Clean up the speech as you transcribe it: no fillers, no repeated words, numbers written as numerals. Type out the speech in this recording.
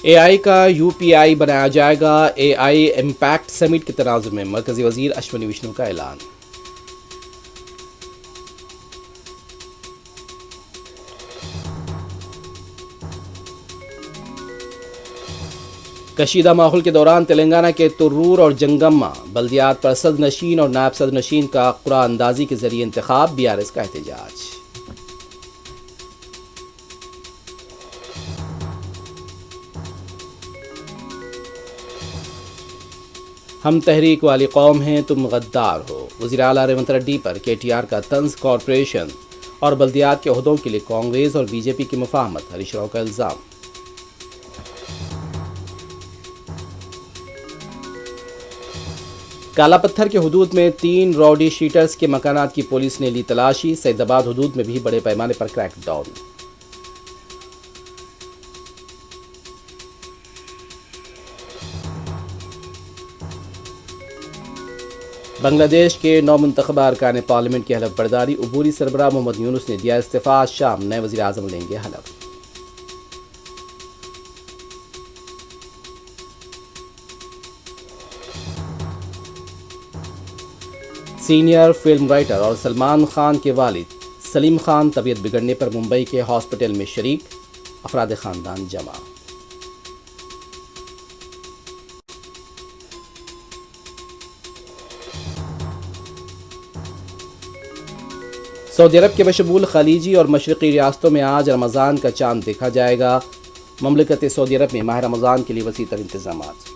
اے آئی کا U P آئی بنایا جائے گا، اے آئی امپیکٹ سمٹ کے تناظر میں مرکزی وزیر اشونی وشنو کا اعلان۔ کشیدہ ماحول کے دوران تلنگانہ کے ترور اور جنگمہ بلدیات پر صدر نشین اور نائب صدر نشین کا قرعہ اندازی کے ذریعے انتخاب، بی آر ایس کا احتجاج۔ ہم تحریک والی قوم ہیں، تم غدار ہو، وزیر اعلیٰ ریونت ریڈی پر کے ٹی آر کا طنز، کارپوریشن اور بلدیات کے عہدوں کے لیے کانگریس اور بی جے پی کی مفاہمت، ہریش راؤ کا الزام۔ کالا پتھر کے حدود میں 3 راؤڈی شیٹرز کے مکانات کی پولیس نے لی تلاشی، سید آباد حدود میں بھی بڑے پیمانے پر کریک ڈاؤن۔ بنگلہ دیش کے نومنتخبہ ارکان پارلیمنٹ کی حلف برداری، عبوری سربراہ محمد یونس نے دیا استعفیٰ، شام نئے وزیر اعظم لیں گے حلف۔ سینئر فلم رائٹر اور سلمان خان کے والد سلیم خان طبیعت بگڑنے پر ممبئی کے ہاسپٹل میں شریک، افراد خاندان جمع۔ سعودی عرب کے بشمول خلیجی اور مشرقی ریاستوں میں آج رمضان کا چاند دیکھا جائے گا، مملکت سعودی عرب میں ماہ رمضان کے لیے وسیع تر انتظامات۔